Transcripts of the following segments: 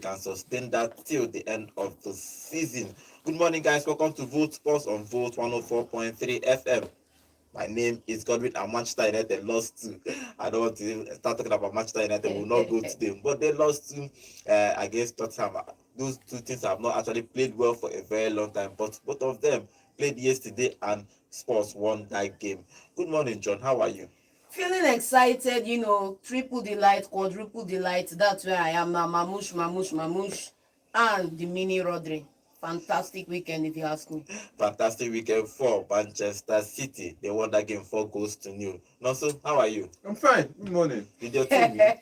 can sustain that till the end of the season. Good morning, guys. Welcome to Vote Sports on Vote 104.3 FM. My name is Godwin, and Manchester United lost to. I don't want to start talking about Manchester United. We will not go to them, but they lost to against Tottenham. Those two teams have not actually played well for a very long time, but both of them played yesterday, and Spurs won that game. Good morning, John. How are you? Feeling excited, triple delight, quadruple delight. That's where I am now. Mamush, and the mini Rodri. Fantastic weekend, if you ask me. Fantastic weekend for Manchester City. They won that game 4-0. Nonso, how are you? I'm fine. Good morning. Did your team win?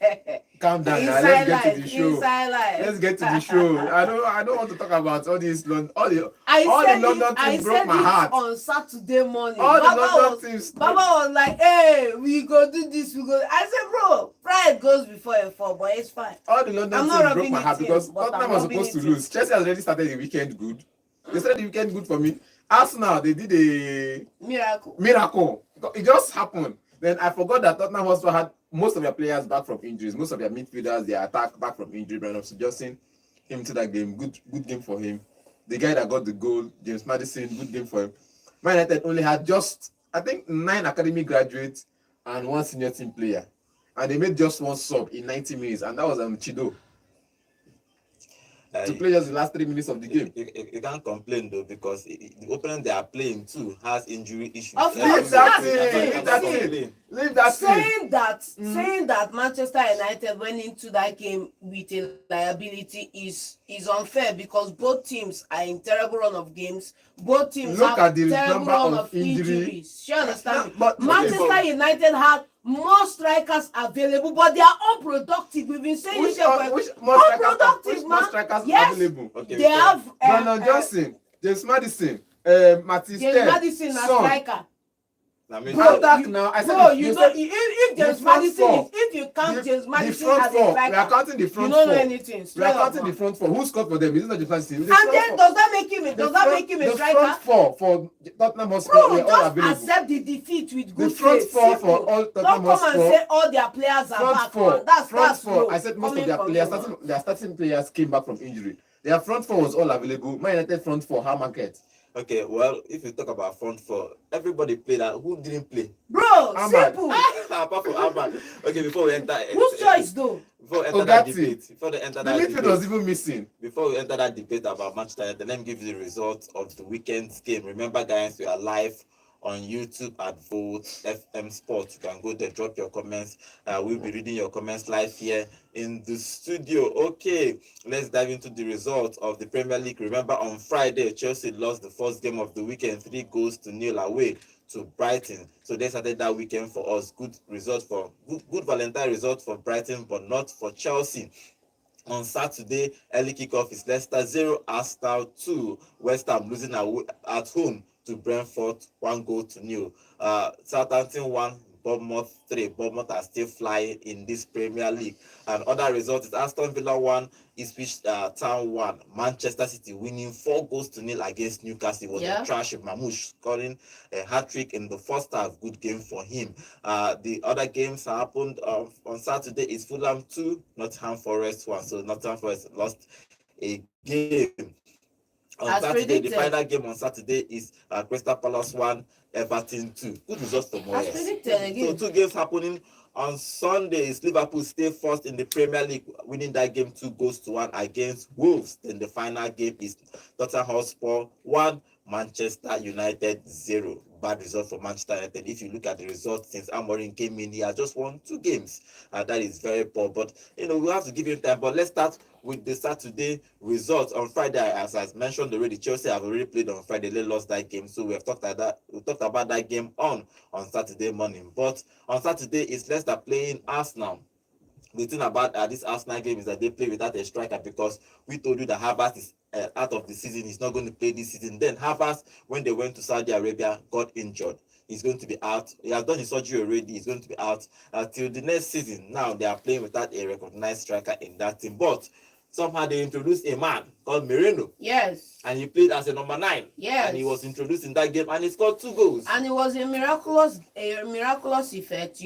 Calm down now. Inside Let's get to life, the show. inside life. Let's get to the show. I don't want to talk about all these all the London teams broke my heart. On Saturday morning. All the London teams. Baba was like, "Hey, we go do this, we go." I said, "Bro, pride goes before a fall, but it's fine." All the London teams broke my heart because Tottenham was supposed to lose. Chelsea has already started the weekend good. They started the weekend good for me. Arsenal, they did a miracle. It just happened. Then I forgot that Tottenham also had most of their players back from injuries. Most of their midfielders, their attack back from injury. Brandon suggesting him to that game. Good game for him. The guy that got the goal, James Maddison, good game for him. Man United only had just, I think, 9 academy graduates and 1 senior team player. And they made just 1 sub in 90 minutes, and that was Chido. To play just the last 3 minutes of the game. You can't complain though, because the opponent they are playing too has injury issues. Leave that saying that Manchester United went into that game with a liability is unfair, because both teams are in terrible run of games. Both teams have terrible run of injuries. You understand? But Manchester United had more strikers available, but they are unproductive. We've been saying which unproductive, more strikers yes, available? Okay, they have Brandon Johnson, James Maddison, Matisse, James Maddison, a striker. I mean, if James Maddison, if you count James Maddison as a striker, we are counting the front you don't four. know anything. We are counting the front four. Who scored for them? Is it not James Maddison? And then does that make him a striker? The front four for Tottenham Hotspur were all just available. accept the defeat with good The front faith. four for all Tottenham Don't come Hotspur. and say all their players are back. That's four. I said most of their players, their starting players came back from injury. Their front four was all available. Man United front four, how market? Okay, well, if you talk about front four, everybody played that. Who didn't play? Bro, simple. Apart from Ahmad. Okay, before we enter... Whose choice though? Before we enter that debate... The midfield was even missing. Before we enter that debate about Manchester United, let me give you the results of the weekend's game. Remember, guys, we are live on YouTube at Vote FM Sports. You can go there, drop your comments. We'll be reading your comments live here in the studio. Okay, let's dive into the results of the Premier League. Remember, on Friday, Chelsea lost the first game of the weekend, 3-0 away to Brighton. So they started that weekend for us. Good Valentine result for Brighton, but not for Chelsea. On Saturday, early kickoff is Leicester 0, Arsenal 2. West Ham losing at home to Brentford 1-0. Southampton 1, Bournemouth 3. Bournemouth are still flying in this Premier League. And other results is Aston Villa 1, Ipswich Town 1. Manchester City winning 4-0 against Newcastle. It was a trash. Mamouche scoring a hat-trick in the first half. Good game for him. The other games happened on Saturday is Fulham 2, Nottingham Forest 1. So Nottingham Forest lost a game. On Saturday, the final game on Saturday is Crystal Palace 1, Everton 2. Good results for Moyes. So 2 games happening on Sunday. Is Liverpool stay first in the Premier League, winning that game 2-1 against Wolves. Then the final game is Tottenham Hotspur 1, Manchester United 0. Bad result for Manchester United. If you look at the results since Amorim came in, he has just won 2 games. That is very poor. But we have to give him time. But let's start with the Saturday results. On Friday, as I mentioned already, Chelsea have already played on Friday. They lost that game, so we have talked about that. We talked about that game on Saturday morning. But on Saturday, it's Leicester playing Arsenal. The thing about this Arsenal game is that they play without a striker, because we told you that Havertz is out of the season. He's not going to play this season. Then Havertz, when they went to Saudi Arabia, got injured. He's going to be out. He has done his surgery already. He's going to be out till the next season. Now they are playing without a recognized striker in that team. But somehow they introduced a man called Merino. Yes. And he played as a number 9. Yes. And he was introduced in that game, and he scored 2 goals. And it was a miraculous effect,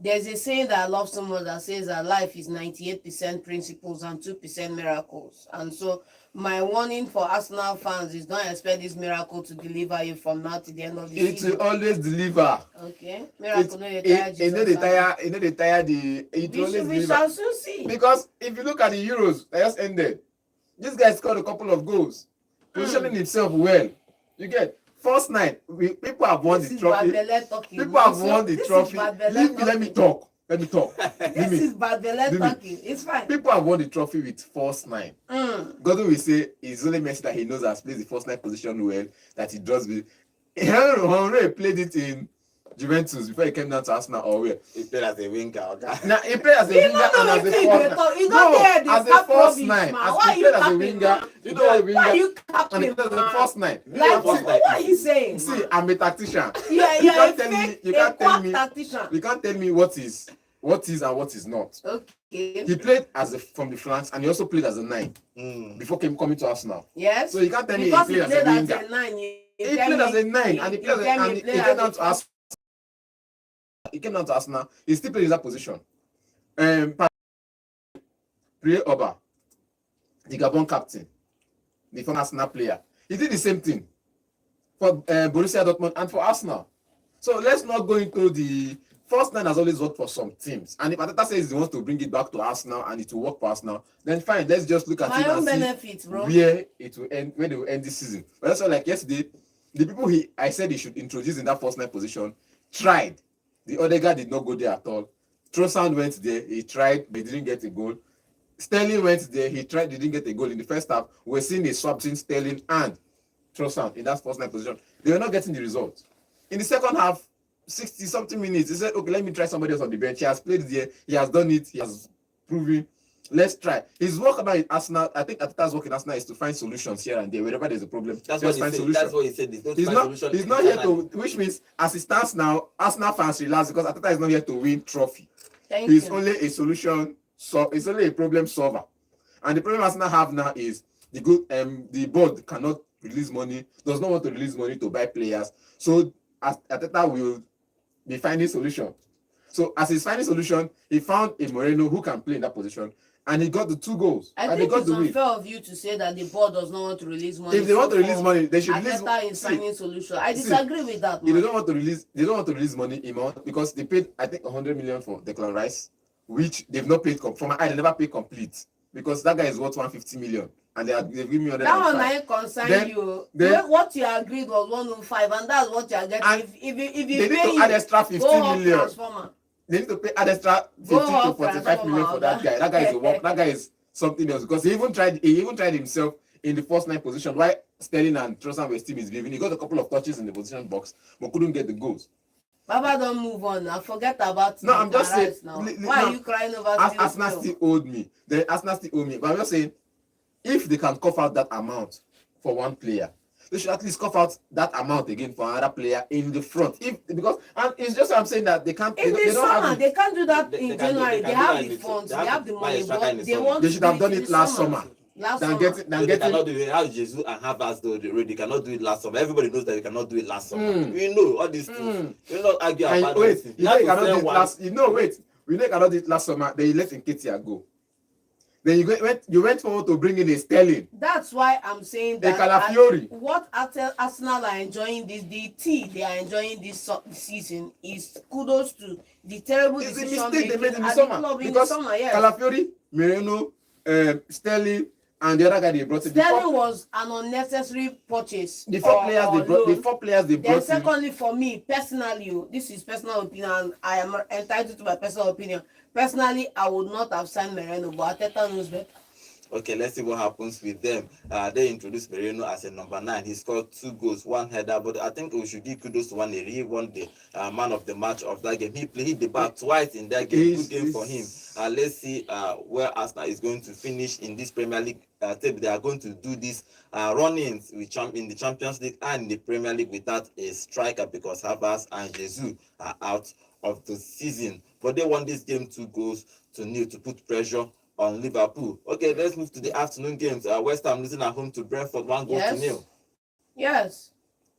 There's a saying that I love so much that says that life is 98% principles and 2% miracles. And so my warning for Arsenal fans is don't expect this miracle to deliver you from now to the end of the season. It will always deliver. Okay. Miracle no dey tire Jesus. It no dey tire the it will always We deliver. shall soon see. Because if you look at the Euros that just ended, this guy scored a couple of goals, positioning himself well. You get first night, people have won the trophy. People have won the trophy. Let me talk. This is bad belle talking. It's fine. People have won the trophy with first nine. Godwin will say it's only Messi that he knows has played the first nine position well, that he draws with. Henry played it in Juventus before he came down to Arsenal or where? He played as a winger. Okay? Now he played as a winger and as a first nine. No, as a first nine. As he played as a winger, you know a winger. Why are you capping, and he played as a first nine. Like, what are you saying? See, I'm a tactician. Yeah, you can't tell me. Tactician. You can't tell me what is and what is not. Okay. He played from the flanks and he also played as a nine before coming to Arsenal. Yes. So you can't tell me because he played as a winger. He played as a nine and he came down to Arsenal. He came down to Arsenal. He still played in that position. Pierre Oba, the Gabon captain, the former Arsenal player, he did the same thing for Borussia Dortmund and for Arsenal. So let's not go into the first nine has always worked for some teams. And if Ateta says he wants to bring it back to Arsenal and it will work for Arsenal, then fine, let's just look at it and benefits, bro. Where it will end, where they will end this season. But that's why, like yesterday, the people I said he should introduce in that first nine position tried. The Odegaard did not go there at all. Trossard went there, he tried, but didn't get a goal. Sterling went there, he tried, didn't get a goal in the first half. We're seeing a swap between Sterling and Trossard in that first nine position. They were not getting the result. In the second half, 60-something minutes, he said, okay, let me try somebody else on the bench. He has played there, he has done it, he has proven. Let's try. His work now in Arsenal, I think Ateta's work in Arsenal is to find solutions here and there. Wherever there's a problem, that's what he said. He's not here to, which means as it stands now, Arsenal fans relax because Ateta is not here to win trophy. He's only a solution, it's only a problem solver. And the problem Arsenal have now is the board cannot release money, does not want to release money to buy players. So Ateta will be finding solution. So as he's finding solution, he found a Moreno who can play in that position, and he got the 2 goals. I think it's unfair of you to say that the board does not want to release money. If they want to release money, they should release. Ateta is finding solution. I disagree with that. They don't want to release money amount because they paid, I think, 100 million for Declan Rice, which they've not paid they never paid complete because that guy is worth 150 million. And they've given me 105. That one I concern you. What you agreed was 105, and that's what you are getting. If you pay add extra 15 million. Transformer. They need to pay add extra 50 to 45 million for that guy. That guy is a work. That guy is something else because he even tried himself in the first nine position. Why Sterling and Trossard were still misbehaving. He got a couple of touches in the position box, but couldn't get the goals. Baba, don't move on now. Forget about no. I'm just saying. Now. Why are you crying over? Arsenal still owed me. Arsenal still owe me. But I'm just saying, if they can cough out that amount for one player, they should at least cough out that amount again for another player in the front. And it's just I'm saying that they can't. They can't do that in January. They have the funds. They have the money. But they should have done it last summer. They cannot do it. How Jesus and Havertz do it. They cannot do it last summer. Everybody knows that they cannot do it last summer. We know all these things. We not argue about it. We know you cannot do it last summer. Then you let Nketiah go. Then you went forward to bring in a Sterling. That's why I'm saying that what Arsenal are enjoying they are enjoying this season is kudos to the terrible decision they made in the summer. Because Calafiori, Moreno, Sterling, and the other guy they brought in. Sterling was an unnecessary purchase. The four players they brought in. Secondly, for me personally, this is personal opinion. I am entitled to my personal opinion. Personally, I would not have signed Moreno, but Ateta knows better. Okay, let's see what happens with them. They introduced Moreno as a number 9. He scored 2 goals, 1 header, but I think we should give kudos to one. He won the man of the match of that game. He played the back twice in that game. Good game for him. Let's see where Arsenal is going to finish in this Premier League table. They are going to do this run-ins in the Champions League and in the Premier League without a striker because Havertz and Jesus are out of the season. But they won this game 2-0 to put pressure on Liverpool. Okay, let's move to the afternoon games. West Ham losing at home to Brentford 1-0. Yes.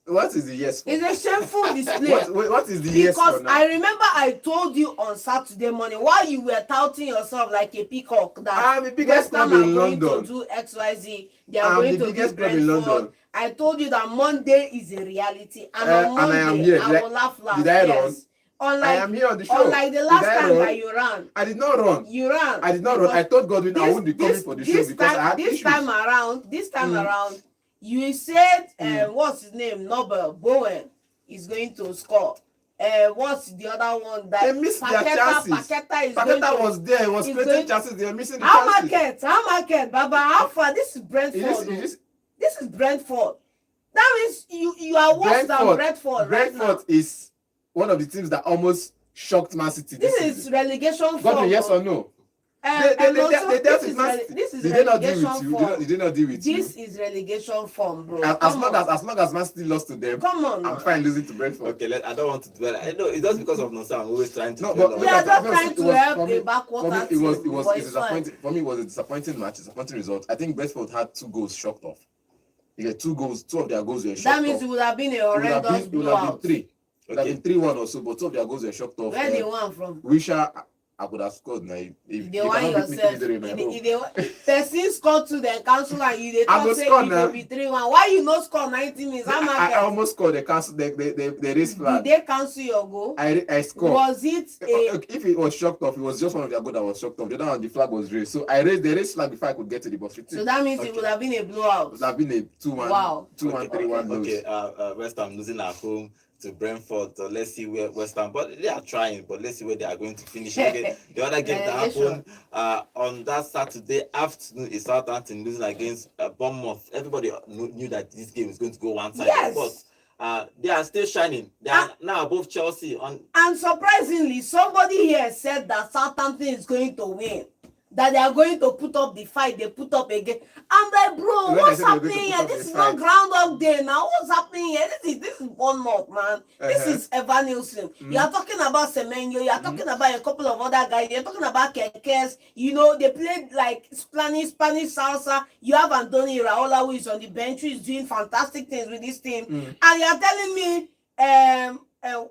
What is the yes for? It's a shameful display. What is the yes for Because now? I remember I told you on Saturday morning while you were touting yourself like a peacock that I'm the biggest West Ham club are in going London. to do XYZ. They are I'm going the to biggest do club in Brentford. London. I told you that Monday is a reality, and on And I am Monday here. I will laugh. Did I run? Yes. I am here on the show. Unlike the last Did I time run? that you ran. I did not run. You ran. I did not run. I told Godwin I wouldn't be coming for the show This because time, I had this issues. time around, you said, what's his name? Noble Bowen is going to score. What's the other one that They missed their chances. Paqueta was there. He was creating chances. They were missing the chances. How market, Baba? How far? This is Brentford. This is Brentford. That means you are worse than Brentford. Brentford is one of the teams that almost shocked Man City. This is relegation form. Godwin, yes or no? They dealt with Man City. This is Did they not deal relegation with you? form. Did they not deal with you? This is relegation form, bro. As long as Man City lost to them, come on, I'm fine losing to Brentford. Okay, I don't want to dwell. I know it's just because of Nonsa. I'm always trying to. No, but we are just trying to help the backwater team. It was disappointing. For me, it was a disappointing match, disappointing result. I think Brentford had 2 goals shocked off. They had 2 goals. 2 of their goals were shocked off. That means it would have been a horrendous blowout. It would have been 3. It would have been 3-1 or so, but 2 of their goals were shocked off. Where they won from? Wisha, I could have scored now. If they want yourself, person scored 2, then cancel and you they talk say it will be 3-1. Why you not score 90 minutes? I almost scored. They cancel. They raise flag. Did they cancel your goal? I scored. Was it if it was shocked off, it was just one of their goals that was shocked off. The other one, the flag was raised. So I raised the raised flag before I could get to the box. So that means it would have been a blowout. It would have been a 2-1. Wow. 2-1, 3-1 lose. Okay. West Ham losing at home to Brentford. So let's see where West Ham, but they are trying, but let's see where they are going to finish. Okay. The other game that happened on that Saturday afternoon is Southampton losing against Bournemouth. Everybody knew that this game is going to go one side. Yes. But they are still shining. They are now above Chelsea. And surprisingly, somebody here said that Southampton is going to win. That they are going to put up the fight they put up again. I'm like, bro, what's happening here? This is not Groundhog Day now. What's happening here? This is Bournemouth, man. This is Evan Nielsen. You are talking about Semenyo. You are talking about a couple of other guys. You're talking about Kekes. You know, they played like Spanish salsa. You have Anthony Raola, who is on the bench, who is doing fantastic things with this team. And you are telling me,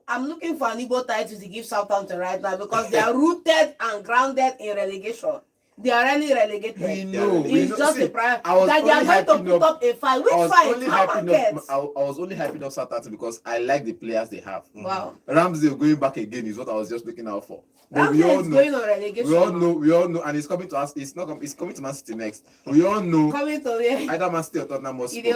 I'm looking for an Igbo title to give Southampton right now because they are rooted and grounded in relegation. They are really relegated. We know. It's just a prior that they are going to put up a fight. Which fight? I was only hyping up Southampton because I like the players they have. Wow. Ramsdale going back again is what I was just looking out for. But we all know. Going on relegation. We all know, and it's coming to us. It's coming to Man City next. We all know. Coming to where? Either Man City or Tottenham must. We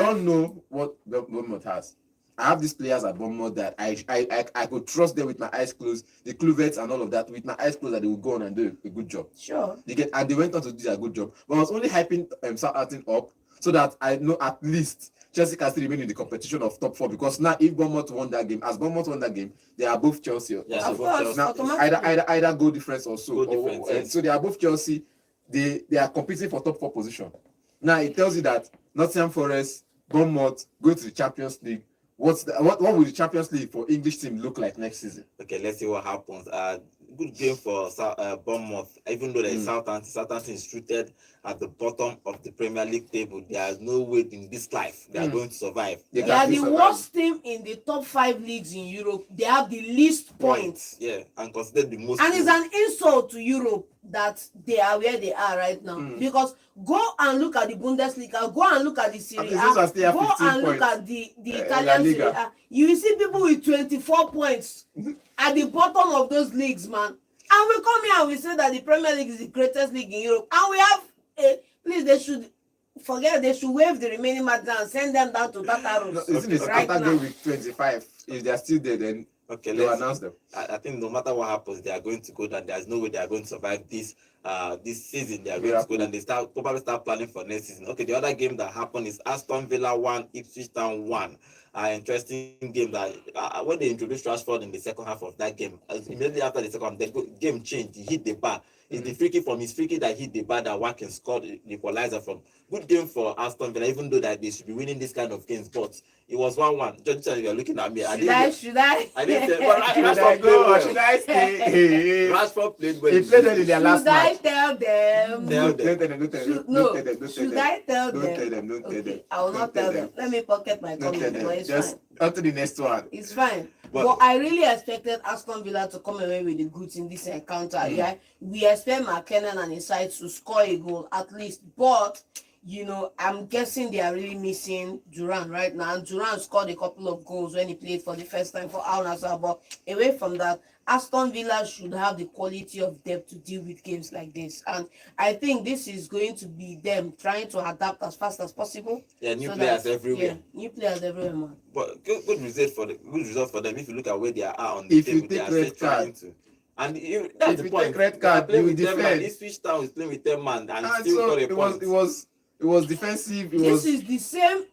all know what Bournemouth has. I have these players at Bournemouth that I could trust them with my eyes closed, the Kluivert and all of that, with my eyes closed that they will go on and do a good job. Sure. And they went on to do a good job. But I was only hyping Southampton up so that I know at least Chelsea can still remain in the competition of top 4 because now if Bournemouth won that game, they are both Chelsea. Yeah, of course. Now, either goal difference or so. So they are both Chelsea. They are competing for top 4 position. Now it tells you that Nottingham Forest, Bournemouth go to the Champions League. What will the Champions League for English team look like next season? Okay, let's see what happens. Good game for Bournemouth. Even though there is Southampton is rooted at the bottom of the Premier League table. There is no way in this life they are going to survive. They are the worst team in the top 5 leagues in Europe. They have the least points. Yeah, and considered the most. And it's an insult to Europe that they are where they are right now. Because go and look at the Bundesliga, go and look at the Serie A, go and look at the Italian Serie A. You will see people with 24 points at the bottom of those leagues, man. And we come here and we say that the Premier League is the greatest league in Europe. And we have they should waive the remaining matches and send them down to Tataros. After game week 25, if they are still there, then they'll announce them. I think no matter what happens, they are going to go down. There's no way they are going to survive this season. They are going to go down. They probably start planning for next season. Okay, the other game that happened is Aston Villa 1, Ipswich Town 1. Interesting game that when they introduced Rashford in the second half of that game, immediately after the second half, the game changed. He hit the bar. It's the free kick from his free kick that hit the bar that Watkins scored the equalizer from. Good game for Aston Villa, even though that they should be winning this kind of games, but it was 1-1. Just you're looking at me. Should I? I didn't say, well, Rashford played well. Should I stay? Rashford played well. He played well in their last match. Should I tell them? Don't tell them. Should I tell them? Don't tell them. I will not tell them. Let me pocket my comment. it's just fine. on to the next one. It's fine. But I really expected Aston Villa to come away with the goods in this encounter. Yeah, we expect McKenna and his side to score a goal at least. But I'm guessing they are really missing Duran right now. And Duran scored a couple of goals when he played for the first time for Al Nassr. But away from that, Aston Villa should have the quality of depth to deal with games like this. And I think this is going to be them trying to adapt as fast as possible. Yeah, new players everywhere. Yeah, new players everywhere, man. But good result for them. If you look at where they are on the table, they are still trying to. And that's the point. Take red card, playing you with 10 man. defend. This switch town is playing with 10 man and And still so got a point. it was defensive. This is the same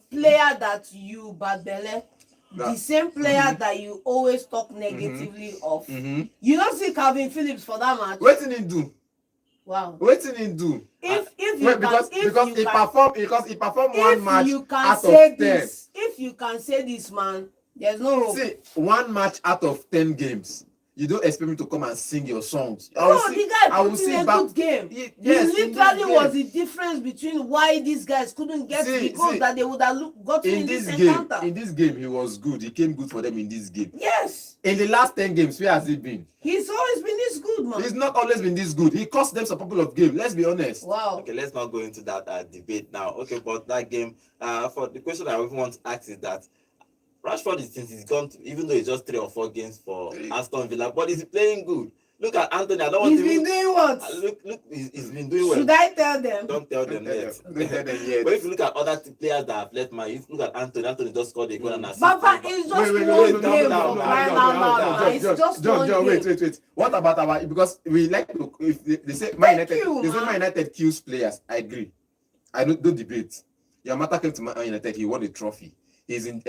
player that you bad belle. The same player that you always talk negatively of. You don't see Calvin Phillips for that match. What did he do? Wow. What did he do? Because he performed one match out of 10. If you can say this, man, there's no hope. See, one match out of 10 games. You don't expect me to come and sing your songs. The guy put in a good game. Yes, he literally was the difference between why these guys couldn't get the goals that they would have gotten in this encounter. In this game, he was good. He came good for them in this game. Yes. In the last 10 games, where has he been? He's always been this good, man. He's not always been this good. He cost them a couple of games. Let's be honest. Wow. Okay, let's not go into that debate now. Okay, but that game, for the question I even want to ask is that Rashford since he's gone to, even though it's just 3 or 4 games for Aston Villa, but he's playing good. Look at Anthony. I don't want He's been doing what? Look, he's been doing well. Should I tell them? Don't tell them yet. Don't tell them yet. But if you look at other players that have left, man, if you look at Anthony just scored a goal and assist. Papa, it's just one game for crying out loud. It's just one game. Wait. What about our? Because we like to, if they say Man United kills players. I agree. I don't debate. Yamata came to Man United. He won a trophy. He's in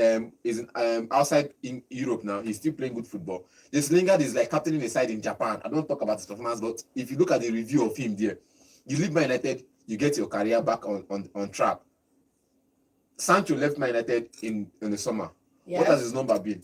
outside in Europe now. He's still playing good football. This Lingard is like captaining a side in Japan. I don't talk about his performance, but if you look at the review of him there, you leave Man United, you get your career back on track. Sancho left Man United in the summer. Yes. What has his number been?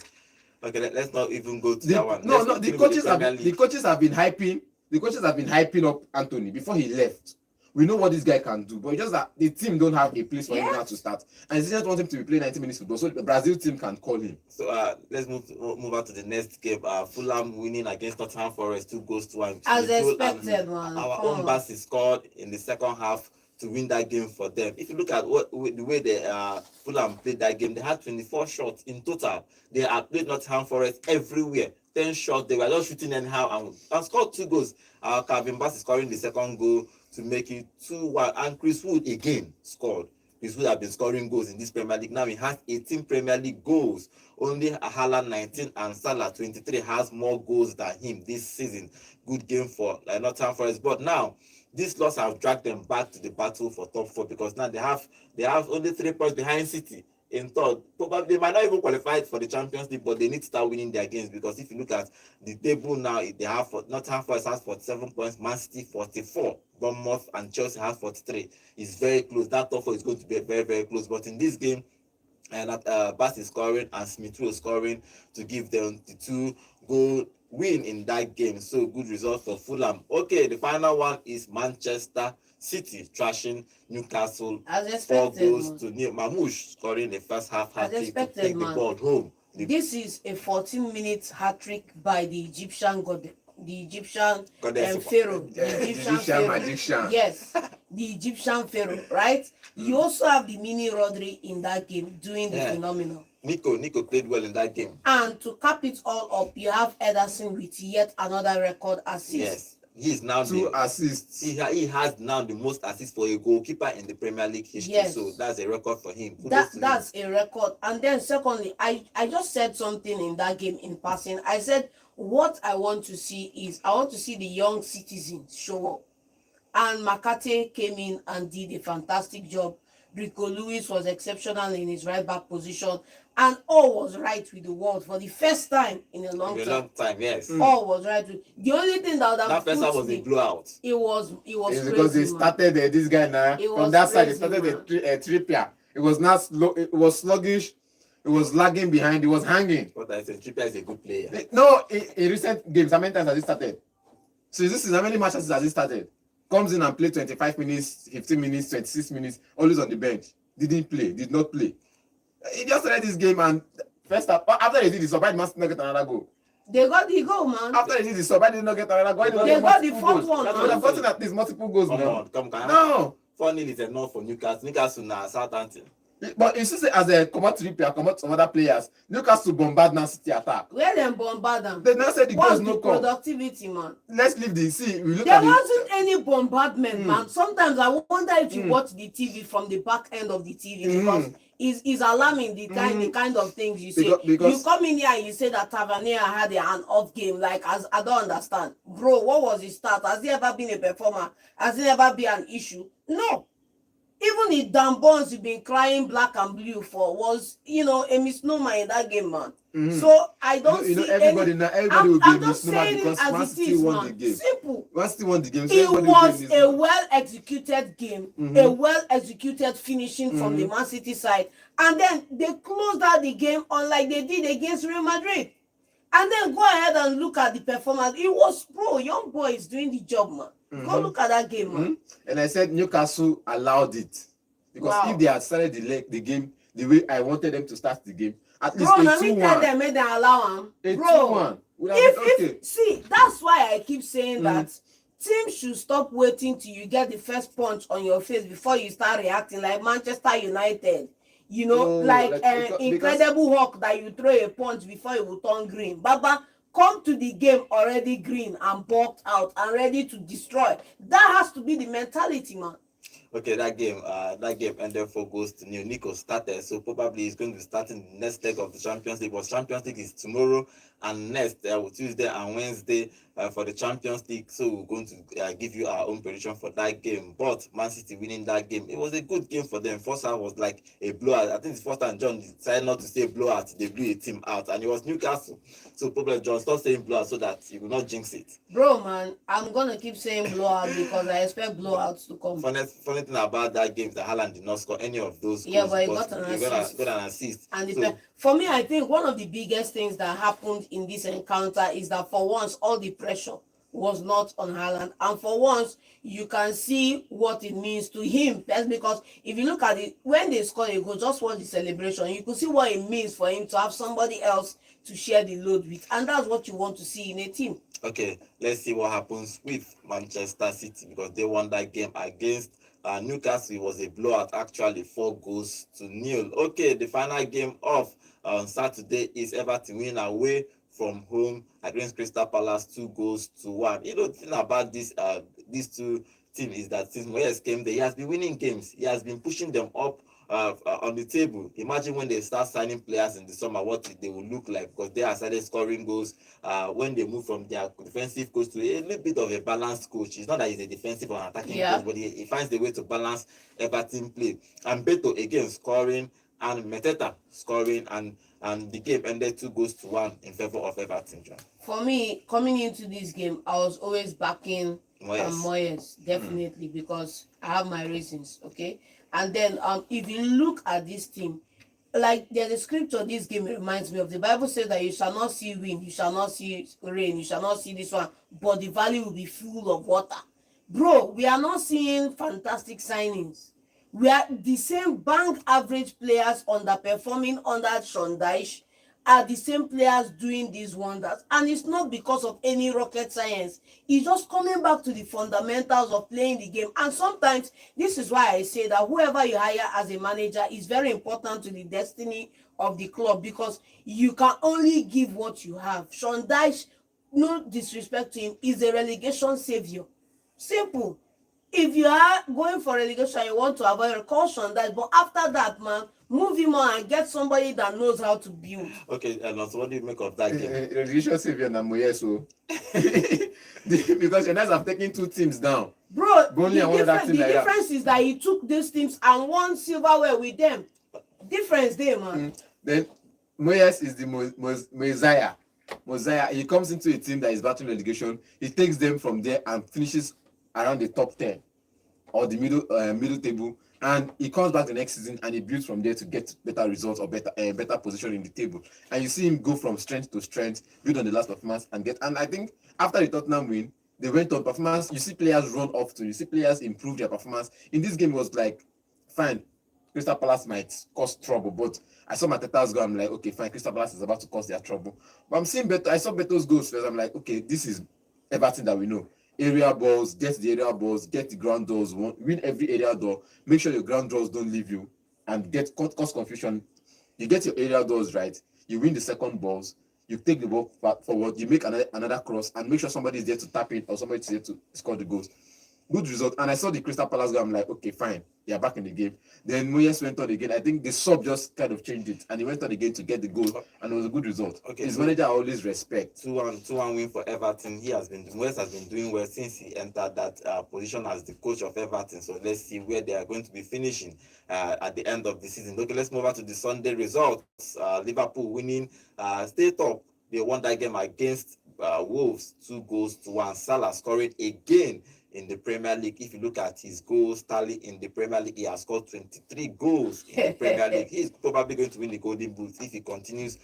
Okay, let's not even go to that one. The coaches have been hyping up Anthony before he left. We know what this guy can do, but it's just that the team don't have a place for him now to start. And they just want him to be playing 90 minutes football, so the Brazil team can call him. So let's move on to the next game. Fulham winning against Nottingham Forest 2-1. As expected, man. Our own Bassey scored in the second half to win that game for them. If you look at the way the Fulham played that game, they had 24 shots in total. They had played Nottingham Forest everywhere. 10 shots, they were just shooting anyhow and scored 2 goals. Calvin Bassey scoring the second goal to make it 2-1, and Chris Wood again scored. Chris Wood has been scoring goals in this Premier League. Now he has 18 Premier League goals. Only Haaland 19 and Salah 23 has more goals than him this season. Good game for Nottingham Forest. But now this loss have dragged them back to the battle for top 4 because now they have only 3 points behind City in third. Probably they might not even qualify for the Champions League, but they need to start winning their games because if you look at the table now, they have Nottingham Forest has 47 points, Man City 44, Bournemouth and Chelsea have 43. It's very close. That top 4 is going to be very, very close. But in this game, Bass is scoring and Smith Rowe scoring to give them the 2-goal win in that game. So good result for Fulham. Okay, the final one is Manchester City trashing Newcastle. As expected, 4 goals to nil. Mamouche scoring the first half hat-trick to take the ball home. This is a 14-minute hat-trick by the Egyptian god, the Egyptian Pharaoh, the Egyptian magician. Yes, the Egyptian Pharaoh, right? You also have the mini Rodri in that game doing the phenomenal. Nico played well in that game. And to cap it all up, you have Ederson with yet another record assist. Yes. He is now 2 assists. He has now the most assists for a goalkeeper in the Premier League history. Yes. So that's a record for him. That's a record. And then secondly, I just said something in that game in passing. I said what I want to see the young citizens show up. And Makate came in and did a fantastic job. Rico Lewis was exceptional in his right back position. And all was right with the world for the first time in a long time. Yes. All was right with the only thing that first time was a blowout. It was it's because they started this guy now from that side. They started a Trippier. It was not slow. It was sluggish. It was lagging behind. It was hanging. But I said Trippier is a good player. No, in recent games, how many times has he started? So this is how many matches has he started? Comes in and plays 25 minutes, 15 minutes, 26 minutes, always on the bench. Did not play. He just started this game and first half, after they did the sub, I did not get another goal. They got the goal, man. After they did the sub, I did not get another goal. They got the fourth one. That's what I've gotten at least multiple goals. Come now. on, come on. No. 4-0 is enough for Newcastle. Newcastle now Southampton. But you see, say, as a come out player, come out some other players, Newcastle bombard Man City attack. Where them bombard them? They now said the goals no come. Productivity, man. Let's leave the see. We look there at wasn't any bombardment, man. Sometimes I wonder if you watch the TV from the back end of the TV because it's alarming the kind of things you say. Because you come in here and you say that Tavernier had an off game. Like, as I don't understand, bro. What was his start? Has he ever been a performer? Has it ever been an issue? No. Even if Dan Bonds you've been crying black and blue for was, a misnomer in that game, man. So I don't see everybody any. now. Everybody will be I'm a just misnomer saying because it Man as it City is, won the man. game. Simple. Man City won the game. So It everybody was will a well-executed game, a well-executed finishing from the Man City side, and then they closed out the game unlike they did against Real Madrid. And then go ahead and look at the performance. It was young boy is doing the job, man. Go look at that game, man. And I said Newcastle allowed it. Because if they had started the game the way I wanted them to start the game, at least bro, a 2-1. Them made them allow them. Bro, 2-1. See, that's why I keep saying that teams should stop waiting till you get the first punch on your face before you start reacting like Manchester United. Incredible Hulk that you throw a punch before it will turn green. Baba, come to the game already green and bulked out and ready to destroy. That has to be the mentality, man. Okay, that game ended 4 goals to nil. Nico started, so probably he's going to be starting the next leg of the Champions League. But Champions League is tomorrow and next Tuesday and Wednesday for the Champions League. So we're going to give you our own prediction for that game. But Man City winning that game, it was a good game for them. First half was like a blowout. I think it's first time John decided not to say blowout. They blew a team out, and it was Newcastle. So probably John, stop saying blowout so that you will not jinx it. Bro, man, I'm gonna keep saying blowout because I expect blowouts to come. Funny thing about that game is that Haaland did not score any of those goals. Yeah, but he got an assist. And for me, I think one of the biggest things that happened in this encounter is that for once, all the pressure was not on Haaland. And for once, you can see what it means to him. That's because if you look at it, when they score a goal, just watch the celebration, you can see what it means for him to have somebody else to share the load with. And that's what you want to see in a team. Okay, let's see what happens with Manchester City because they won that game against Newcastle. It was a blowout, actually 4 goals to nil. Okay, the final game of on Saturday is Everton winning away from home against Crystal Palace 2 goals to 1. The thing about these two teams is that since Moyes came there, he has been winning games. He has been pushing them up on the table. Imagine when they start signing players in the summer, what they will look like because they have started scoring goals when they move from their defensive coach to a little bit of a balanced coach. It's not that he's a defensive or attacking coach, but he finds the way to balance Everton play. And Beto again scoring and Mateta scoring and the game ended 2 goals to 1 in favor of Everton. John. For me, coming into this game, I was always backing Moyes, definitely, because I have my reasons, okay? And then if you look at this team, like there's a scripture this game reminds me of. The Bible says that you shall not see wind, you shall not see rain, you shall not see this one, but the valley will be full of water. Bro, we are not seeing fantastic signings. We are the same bank average players underperforming under Sean Dyche are the same players doing these wonders. And it's not because of any rocket science. It's just coming back to the fundamentals of playing the game. And sometimes, this is why I say that whoever you hire as a manager is very important to the destiny of the club because you can only give what you have. Sean Dyche, no disrespect to him, is a relegation savior. Simple. If you are going for relegation, you want to avoid caution that, but after that, man, move him on and get somebody that knows how to build. Okay, and so what do you make of that game? Relegation savior and Moyes, so because United have taken 2 teams down. Bro, the difference is that he took these teams and won silverware with them. Difference there, man. Then Moyes is the Messiah. He comes into a team that is battling relegation. He takes them from there and finishes around the top 10 or the middle table, and he comes back the next season and he builds from there to get better results or better position in the table. And you see him go from strength to strength, build on the last performance and I think after the Tottenham win, they went on performance. You see players run off to, you see players improve their performance. In this game, it was like, fine, Crystal Palace might cause trouble, but I saw Mateta's goal. I'm like, okay, fine. Crystal Palace is about to cause their trouble. But I'm seeing Beto. I saw Beto's goals first. I'm like, okay, this is everything that we know. Area balls, get the area balls, get the ground doors, win every area door. Make sure your ground doors don't leave you, and cause confusion. You get your area doors right. You win the second balls. You take the ball forward. You make another cross, and make sure somebody is there to tap it or somebody is there to score the goals. Good result. And I saw the Crystal Palace goal. I'm like, okay, fine. They are back in the game. Then Moyes went on again. I think the sub just kind of changed it. And he went on again to get the goal. And it was a good result. Okay, his manager I always respect. 2-1 win for Everton. Moyes has been doing well since he entered that position as the coach of Everton. So let's see where they are going to be finishing at the end of the season. Okay, let's move on to the Sunday results. Liverpool winning, stay top. They won that game against Wolves 2-1. Salah scoring again in the Premier League. If you look at his goals tally in the Premier League, he has scored 23 goals in the Premier League. He's probably going to win the Golden Boot if he continues,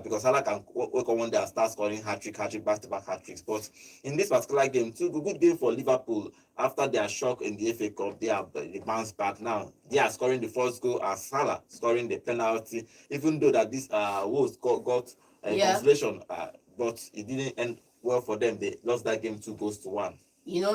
because Salah can work on one day and start scoring hat-trick, back-to-back hat-tricks. But in this particular game, good game for Liverpool. After their shock in the FA Cup, they bounced back now. They are scoring the first goal as Salah scoring the penalty, even though that this Wolves got consolation, but it didn't end well for them. They lost that game 2-1.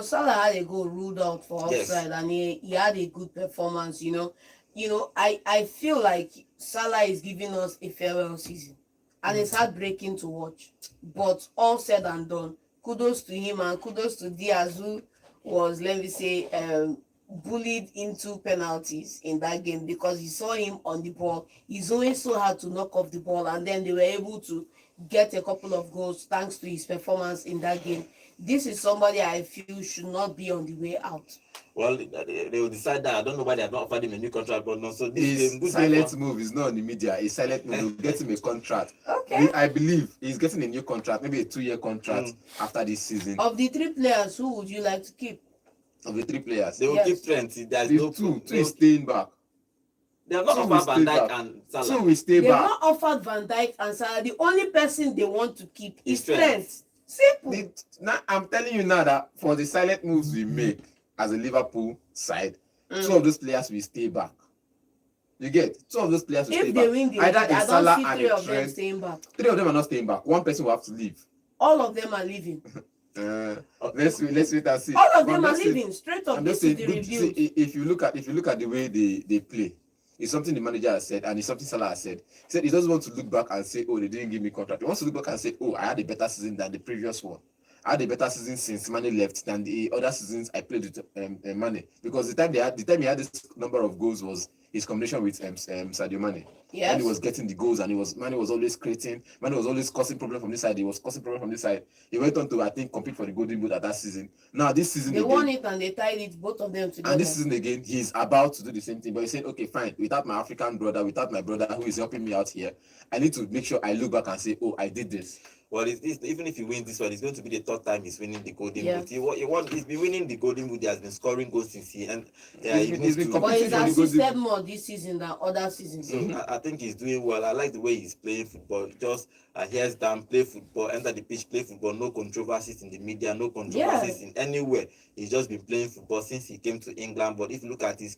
Salah had a goal ruled out for offside, and he had a good performance. I feel like Salah is giving us a farewell season, and it's heartbreaking to watch. But all said and done, kudos to him and kudos to Diaz, who was, let me say, bullied into penalties in that game, because you saw him on the ball. He's always so hard to knock off the ball, and then they were able to get a couple of goals thanks to his performance in that game. This is somebody I feel should not be on the way out. Well, they will decide that. I don't know why they have not offered him a new contract, but no. So this is silent move. Is not on the media. A silent move. Will get him a contract. Okay. I believe he's getting a new contract, maybe a 2-year contract after this season. Of the 3 players, who would you like to keep? Of the 3 players, they will keep Trent. There's no two is staying back. They have not offered Van Dijk and Salah. 2 will stay back. They have not offered Van Dijk and Salah. The only person they want to keep is Trent. Simple. I'm telling you now that for the silent moves we make as a Liverpool side, 2 of those players will stay back. You get 2 of those players will stay back. If they win the league, I don't see 3 of them staying back. 3 of them are not staying back. 1 person will have to leave. All of them are leaving. Let's wait and see. All of them are leaving. Straight up, this is the review. If you look at the way they play, it's something the manager has said, and it's something Salah has said. He said he doesn't want to look back and say, oh, they didn't give me contract. He wants to look back and say, oh, I had a better season than the previous one. I had a better season since Mane left than the other seasons I played with Mane. Because the time he had this number of goals was his combination with Sadio Mane. Yes. And he was getting the goals, and Mane was always creating. Mane was always causing problem from this side. He was causing problem from this side. He went on to, I think, compete for the Golden Boot at that season. Now this season they won it and they tied it, both of them together. And this season again, he's about to do the same thing. But he said, okay, fine. Without my African brother, without my brother who is helping me out here, I need to make sure I look back and say, oh, I did this. Well, even if he wins this one, it's going to be the 3rd time he's winning the Golden Boot. He's been winning the Golden Boot. He has been scoring goals since he and he's been but he's assisted more this season than other seasons. So I think he's doing well. I like the way he's playing football. Just heads down, play football, enter the pitch, play football. No controversies in the media, no controversies in anywhere. He's just been playing football since he came to England. But if you look at his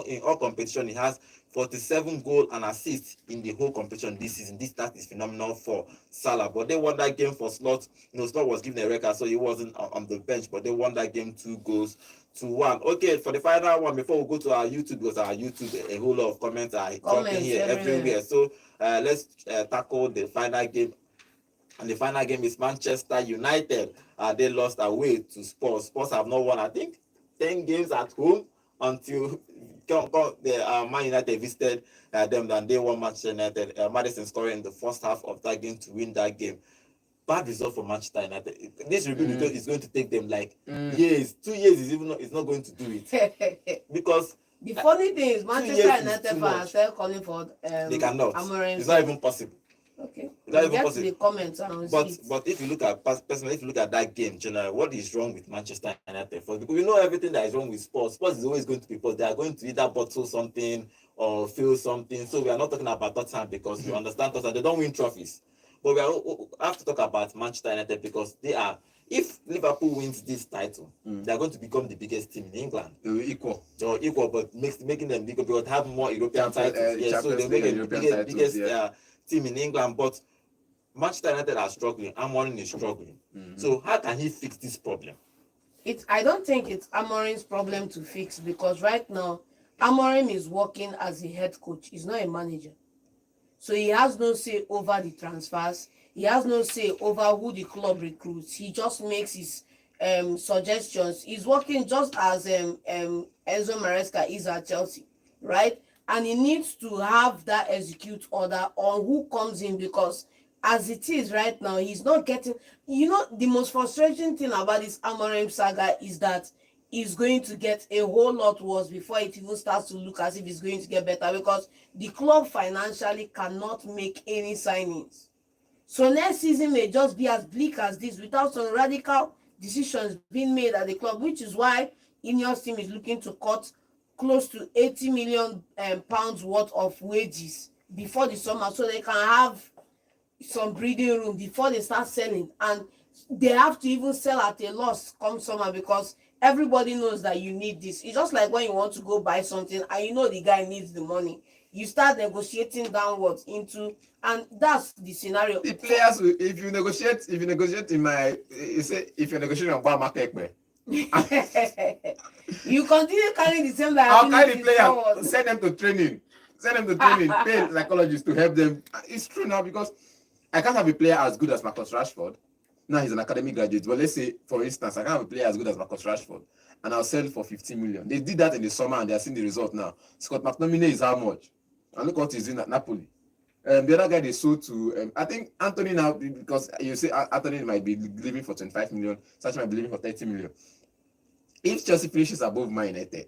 in all competition, he has 47 goals and assists in the whole competition this season. That is phenomenal for Salah. But they won that game for Slot. Slot was given a record, so he wasn't on the bench. But they won that game 2-1. Okay, for the final one, before we go to our YouTube, because our YouTube, a whole lot of comments are dropping here everywhere. So let's tackle the final game. And the final game is Manchester United. They lost away to Spurs. Spurs have not won, I think, 10 games at home until the Man United visited them, and they won Manchester United. Madison scoring in the first half of that game to win that game. Bad result for Manchester United. This review is going to take them like years. 2 years is not going to do it. Because the funny thing is Manchester United fans are calling for they cannot. Amorim. It's not even possible. Okay. Not even possible. The comments but if you look at personally, if you look at that game generally, what is wrong with Manchester United? First, because we know everything that is wrong with Spurs. Spurs is always going to be because they are going to either bottle something or fail something. So we are not talking about Tottenham because we understand Tottenham, they don't win trophies. But we have to talk about Manchester United because they are If Liverpool wins this title, they are going to become the biggest team in England. Equal. Or equal, but making them bigger because have more European titles. Yes, so they'll make the biggest team in England. But Manchester United are struggling. Amorim is struggling. So how can he fix this problem? I don't think it's Amorim's problem to fix, because right now Amorim is working as a head coach. He's not a manager. So he has no say over the transfers. He has no say over who the club recruits. He just makes his suggestions. He's working just as Enzo Maresca is at Chelsea, right? And he needs to have that execute order on who comes in, because as it is right now, he's not getting... You know, the most frustrating thing about this Amorim saga is that is going to get a whole lot worse before it even starts to look as if it's going to get better, because the club financially cannot make any signings. So next season may just be as bleak as this without some radical decisions being made at the club, which is why Ineos team is looking to cut close to 80 million pounds worth of wages before the summer, so they can have some breathing room before they start selling. And they have to even sell at a loss come summer, because everybody knows that you need this. It's just like when you want to go buy something and you know the guy needs the money, you start negotiating downwards into, and that's the scenario. The players, if you negotiate in my, if you're negotiating on bar market, you continue carrying the same liability. I'll carry the player, send them to training, pay psychologists to help them. It's true now, because I can't have a player as good as Marcus Rashford. Now he's an academy graduate, but let's say, for instance, I can't have a player as good as Marcus Rashford, and I'll sell for 15 million. They did that in the summer, and they are seeing the result now. Scott McTominay is how much? And look what he's doing at Napoli. The other guy they sold to, I think Anthony now, because you say Anthony might be leaving for 25 million, Sanchez might be leaving for 30 million. If Chelsea finishes above Man United,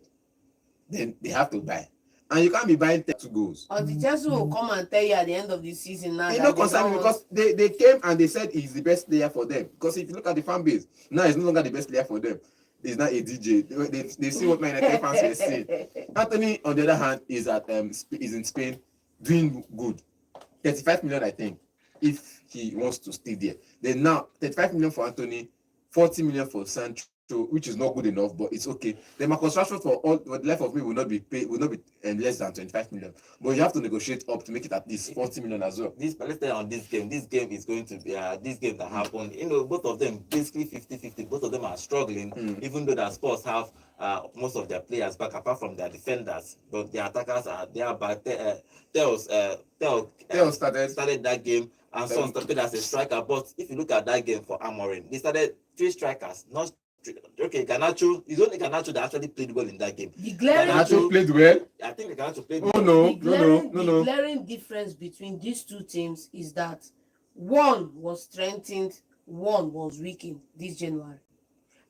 then they have to buy. And you can't be buying 2 goals. Or the Chelsea will come and tell you at the end of the season now. It don't concern me, because they came and they said he's the best player for them. Because if you look at the fan base, now he's no longer the best player for them. He's not a DJ. They see what Man United fans are saying. Anthony, on the other hand, is in Spain doing good. 35 million, I think, if he wants to stay there. Then now 35 million for Anthony, 40 million for Sancho, which is not good enough, but it's okay. Then Marcus Rashford for the life of me will not be less than 25 million. But you have to negotiate up to make it at least 40 million as well. Let's stay on this game. This game is going to be this game that happened. You know, both of them basically 50-50. Both of them are struggling, even though the Spurs have most of their players back, apart from their defenders. But their attackers are back. Theo started that game, and Son started as a striker. But if you look at that game for Amorim, they started 3 strikers, not. Okay, Garnacho. It's only Garnacho that actually played well in that game. Garnacho played well. I think Garnacho played well. No. The glaring difference between these two teams is that one was strengthened, one was weakened this January.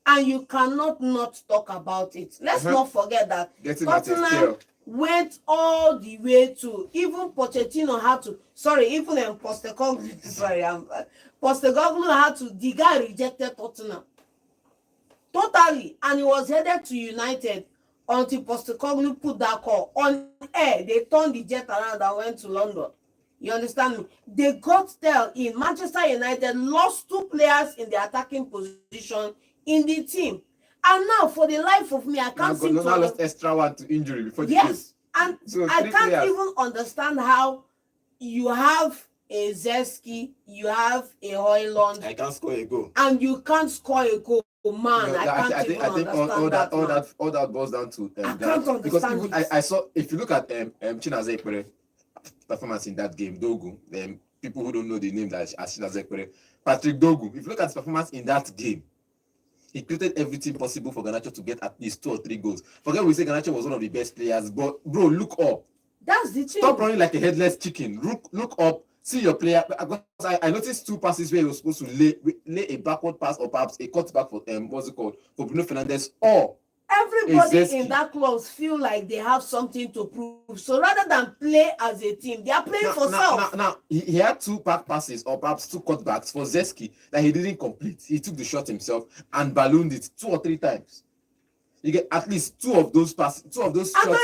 And you cannot not talk about it. Let's not forget that Tottenham went all the way to, even Pochettino had to, even Postecoglou, Postecoglou had to, the guy rejected Tottenham. Totally, and he was headed to United until Postecoglou put that call on air. They turned the jet around and went to London. You understand me? They got there in Manchester United, lost 2 players in the attacking position in the team, and now for the life of me, I can't see. Lost extra one to injury before the game. And so I can't even understand how you have a Zeski, you have a Højlund. I can't score a goal, and you can't score a goal. Man, I think all that boils down to that, because even I saw, if you look at Chinasa Ekpere performance in that game, Dogu, people who don't know the name that as Chinasa Ekpere, Patrick Dogu, if you look at his performance in that game, he created everything possible for Garnacho to get at least 2 or 3 goals. Forget we say Garnacho was one of the best players, but bro, look up. That's the thing. Stop running like a headless chicken. Look up. See your player. I noticed 2 passes where he was supposed to lay a backward pass, or perhaps a cutback for for Bruno Fernandes, or everybody in that club feel like they have something to prove. So rather than play as a team, they are playing for self. Now he had 2 back passes, or perhaps 2 cutbacks for Zeski that he didn't complete. He took the shot himself and ballooned it 2 or 3 times. You get at least 2 of those passes, 2 of those shots. Don't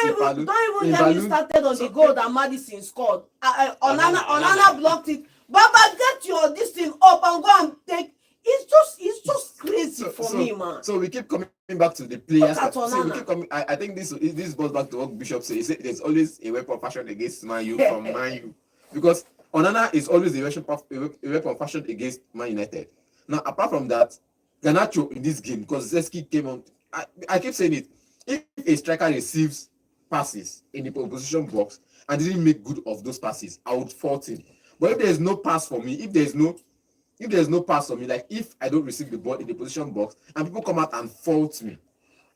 even get me started on the goal that Maddison scored. Onana blocked it. Baba, get your this thing up and go and take. It's just crazy for me, man. So we keep coming back to the players. We keep coming. I think this goes back to what Bishop said. He said there's always a weapon fashioned against Man U from Man U, because Onana is always a weapon fashioned against Man United. Now, apart from that, Garnacho in this game, because Zeski came on. I keep saying it. If a striker receives passes in the opposition box and didn't make good of those passes, I would fault him. But if there's no pass for me, if there's no pass for me, like if I don't receive the ball in the position box and people come out and fault me,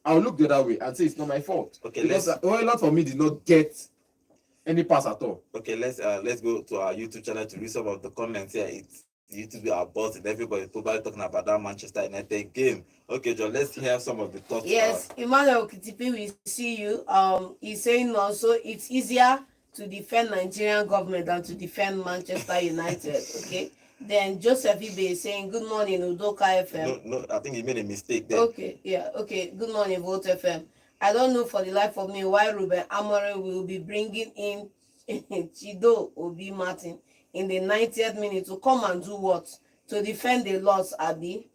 I'll look the other way and say it's not my fault. Okay, because a lot for me did not get any pass at all. Okay, let's go to our YouTube channel to read some of the comments here. It's YouTube are boss and everybody probably talking about that Manchester United game. Okay, John, let's hear some of the thoughts. Yes, Emmanuel Kitipi, we see you. He's saying also it's easier to defend Nigerian government than to defend Manchester United. Okay. Then Joseph Ibe is saying, good morning, Udoka FM. No, I think he made a mistake there. Okay, yeah, okay. Good morning, Vote FM. I don't know for the life of me why Ruben Amorim will be bringing in Chido Obi Martin in the 90th minute to come and do what? To defend the loss, Abi.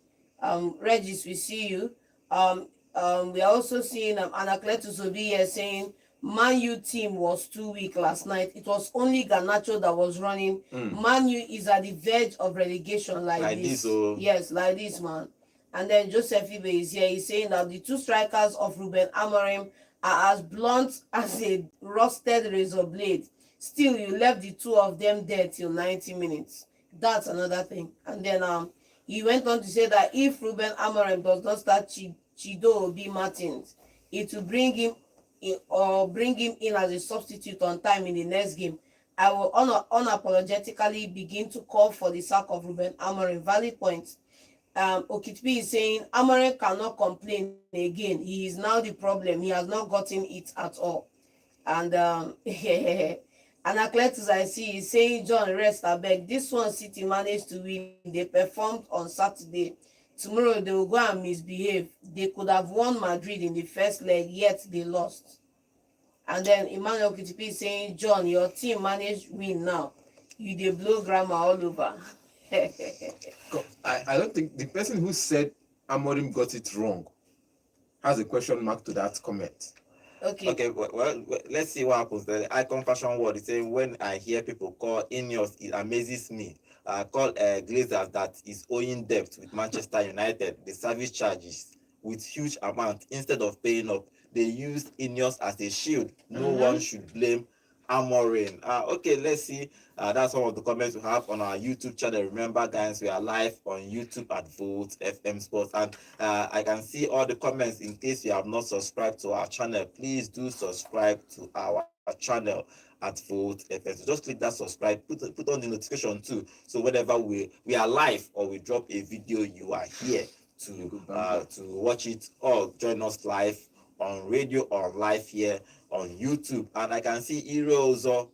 Regis, we see you. We are also seeing Anacletus Obi here saying, Man U team was too weak last night. It was only Garnacho that was running. Man U is at the verge of relegation like this. Yes, like this, man. And then Joseph Ibe is here. He's saying that the two strikers of Ruben Amorim are as blunt as a rusted razor blade. Still, you left the two of them there till 90 minutes. That's another thing. And then he went on to say that if Ruben Amorim does not start Chido Obi Martins, it will bring him in as a substitute on time in the next game. I will unapologetically begin to call for the sack of Ruben Amorim. Valid point. Okitpi is saying Amorim cannot complain again. He is now the problem. He has not gotten it at all. And Anacletus, I see, is saying, John, rest, I beg. This one City managed to win. They performed on Saturday. Tomorrow they will go and misbehave. They could have won Madrid in the first leg, yet they lost. And then Emmanuel Kitipi is saying, John, your team managed win now. You they blow grammar all over. I don't think the person who said Amorim got it wrong has a question mark to that comment. Okay, well, let's see what happens. The icon fashion word is saying, when I hear people call Ineos, it amazes me. Call Glazers that is owing debt with Manchester United, the service charges with huge amount. Instead of paying up, they used Ineos as a shield. No one should blame Amorim. Okay, let's see. That's some of the comments we have on our YouTube channel. Remember, guys, we are live on YouTube at Vote FM Sports, and I can see all the comments. In case you have not subscribed to our channel, please do subscribe to our channel at Vote FM. So just click that subscribe, put on the notification too, so whenever we are live or we drop a video, you are here to watch it, or join us live on radio or live here on YouTube. And I can see Irozo.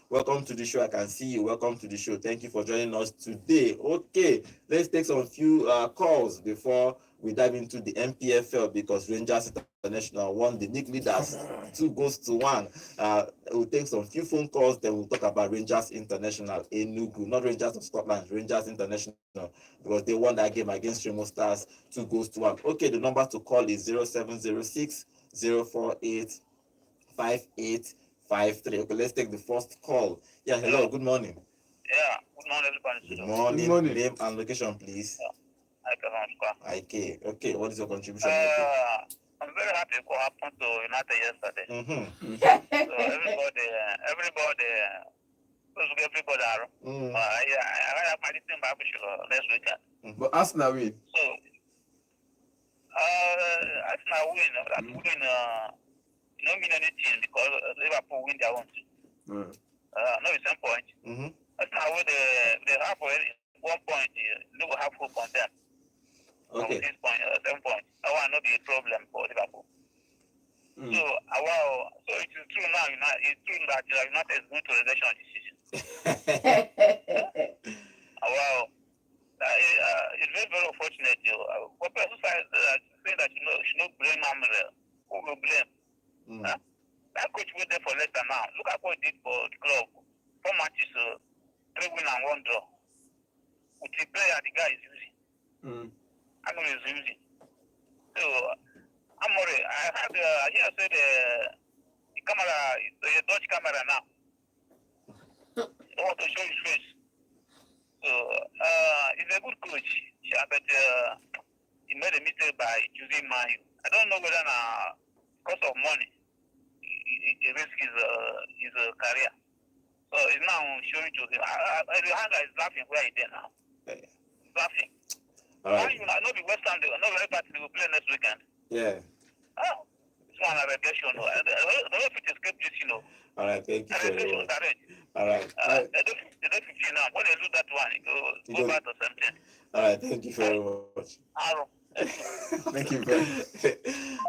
Welcome to the show. I can see you. Welcome to the show. Thank you for joining us today. Okay, let's take some few calls before we dive into the MPFL, because Rangers International won the league leaders 2-1. We'll take some few phone calls, then we'll talk about Rangers International Enugu, not Rangers of Scotland, Rangers International, because they won that game against Remo Stars 2-1. Okay, the number to call is 0706 048 5853. Okay, let's take the first call. Yeah, hello, good morning. Yeah, good morning, everybody. Good morning. Good morning. Name and location, please. IK. Okay, what is your contribution? I'm very happy what happened to United yesterday. So everybody are. I have my team back next weekend. But Arsenal win. So, Arsenal win. That win, don't mean anything because Liverpool win their own team. No, it's 10 points. Arsenal win, they have 1 point. They will have 4 points there. Okay. 6 points, 7 points. That will not be a problem for Liverpool. So it is true now. It's true that United is going to relegation this season. It's very, very unfortunate. What person say that you should not blame Amrel. Who will blame? That coach went there for Leicester now. Look at what he did for the club. 4 matches, 3 wins and 1 draw. with the player the guy is using. Amorim is using. So Amorim, I hear say the camera, the Dutch camera now. They want to show his face. So he's a good coach, yeah, but he made a mistake by choosing Man U. I don't know whether because of money he risk his career. So he's now showing to him. The handler is laughing where he did now. He's laughing. All right. I know the West Ham, not very party they will play next weekend. Yeah. Oh, it's one relegation. The way it escape this, you know. All right, thank you very much. All right. They don't 15 now. When they do that one, it go back to something. All right, thank you very much. Thank you very much.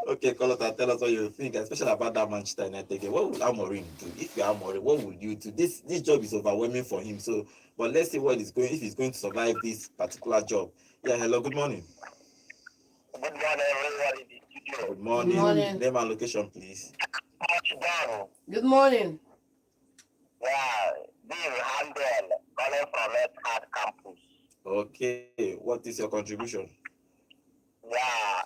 Okay, Colota, tell us what you think, especially about that Manchester United game. What will Amorim do? If you're Amorim, what would you do? This job is overwhelming for him. So, but let's see what he's going. If he's going to survive this particular job. Yeah. Hello. Good morning. Good morning, everybody in the studio. Good morning. Good morning. Name and location, please. Good morning. Yeah, this is Handel calling from Red Hat Campus. Okay. What is your contribution? Yeah,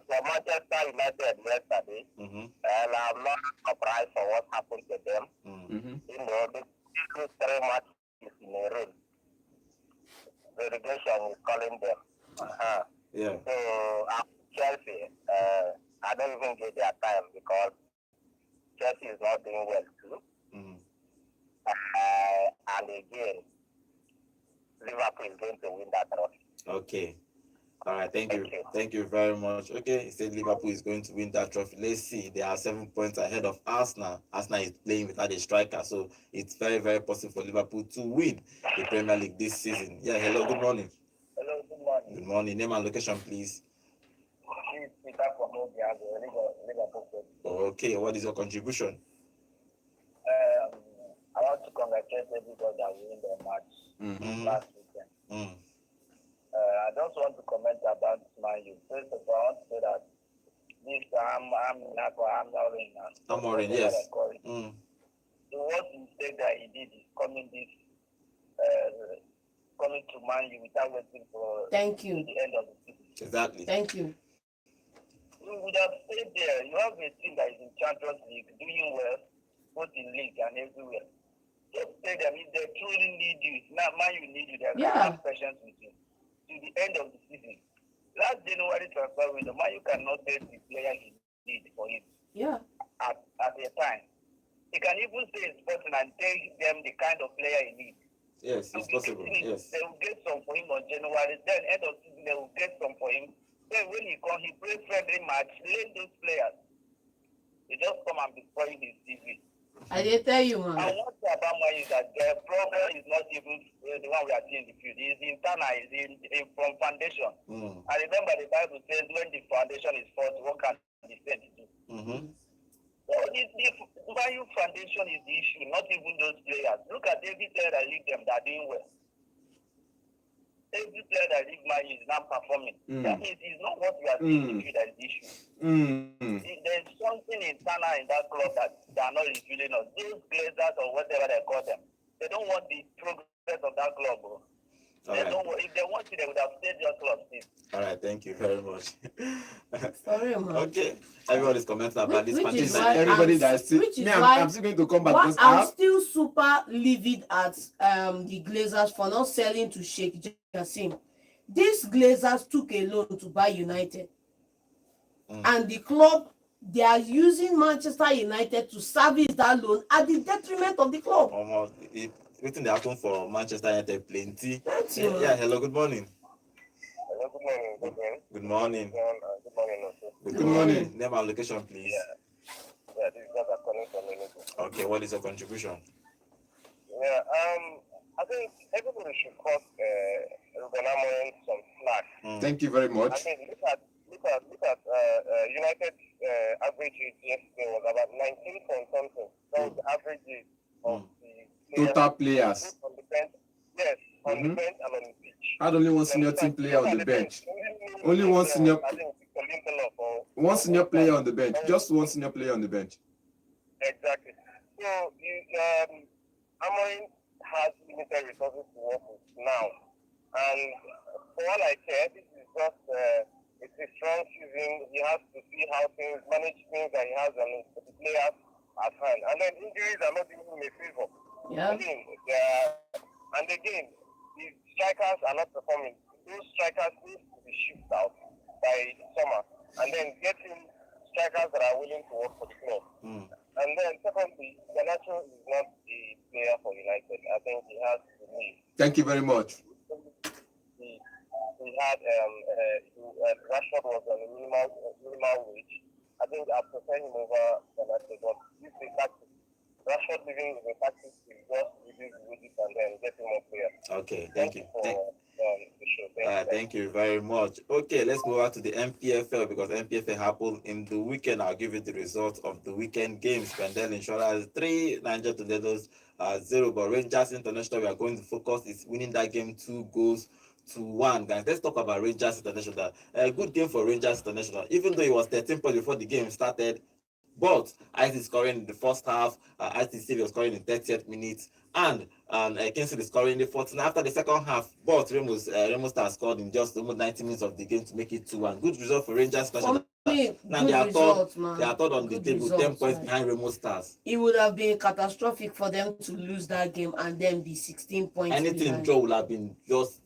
for Manchester United yesterday, and I'm not surprised for what happened to them. You know, they lose 3 matches in a row. The relegation is calling them. Yeah. So, Chelsea, I don't even get their time because Chelsea is not doing well too. And again, Liverpool is going to win that trophy. Okay. All right, thank you. Thank you very much. Okay, he said Liverpool is going to win that trophy. Let's see. They are 7 points ahead of Arsenal. Arsenal is playing without a striker, so it's very, very possible for Liverpool to win the Premier League this season. Yeah, hello, good morning. Hello, good morning. Good morning. Name and location, please. Okay, what is your contribution? I want to congratulate everybody that won the match last weekend. I just want to comment about Man U. First of all, I want to say that this Amorim, yes. The worst mistake that he did is coming to Man U without waiting for the end of the season. Exactly. Thank you. You would have stayed there. You have a team that is in Champions League, doing well, both in league and everywhere. Just stay there. If they truly need you, now Man U need you. They have patience with you to the end of the season. Last January transfer window, Man U cannot get the player he need for him. Yeah. At a time, he can even say in sporting and tell them the kind of player he needs. Yes, it's possible. Yes. They will get some for him on January. Then end of season, they will get some for him. Then when he comes, he plays friendly match. Lend those players. They just come and be spoiling his TV. I did tell you, man. And one thing about Man is that the problem is not even the one we are seeing in the field. It's internal. It's in from foundation. I remember the Bible says when the foundation is faulty, what can the saints do? So the Man U foundation is the issue, not even those players. Look at every player that lead them that are doing well. Every player that league Man U is not performing. That means it's not what we are seeing in the field that is the issue. There's something internal in that club that they are not revealing us. Those glazers or whatever they call them, they don't want the progress of that club, bro. If they want to, they would have stayed your club since. All right, thank you very much. Sorry, man. Okay, everybody's commenting about this match. Everybody that's still, I'm still going to come back because I'm still super livid at the Glazers for not selling to Sheikh Jassim. These Glazers took a loan to buy United, and the club, they are using Manchester United to service that loan at the detriment of the club. Almost. Waiting to happen for Manchester United plenty. Yeah, hello, good morning. Hello, good morning. Good morning. Good morning. Good morning. Name and location, please. Yeah, this is Gaza calling from Liverpool. Okay, what is your contribution? Yeah, I think everybody should cut Ruben Amorim some slack. Thank you very much. I mean, look at United average yesterday was about 19 point something. That was the average of the total players. On the bench, yes, on the bench and on the pitch. Had only one senior team player on the bench. Only one senior. One senior player on the bench. Just one senior player on the bench. Exactly. So Amorim has limited resources to work with now. And for all I care, this is just it's a strong season. He has to see how things manage things that he has and the players at hand. And then injuries are not doing him a favor. Yeah. And again, the strikers are not performing. Those strikers need to be shipped out by summer, and then getting strikers that are willing to work for the club. And then secondly, Ganacho is not a player for United. I think he has to leave. Thank you very much. He had Rashford was on a minimal wage. I think I prefer him over Ganacho, but this is tactic. Rashford living is a tactic to just reduce wages and then get him more players. Okay, thank you. For the show. Thank you very much. Okay, let's move on to the MPFL because MPFL happened in the weekend. I'll give you the results of the weekend games. Pendel Insurance 3, Niger Tornadoes 0. But Rangers International, we are going to focus is winning that game 2-1. Guys, let's talk about Rangers International. A good game for Rangers International, even though it was 13 points before the game started. But Isaac scoring in the first half, Isaac was scoring in 30th minute, and Kingsley is scoring in the 14th. After the second half, but Ramos has scored in just almost 90 minutes of the game to make it 2-1. Good result for Rangers. Now they are third on the table, 10 points behind Remo Stars. It would have been catastrophic for them to lose that game and then be 16 points Anything behind. draw would have been just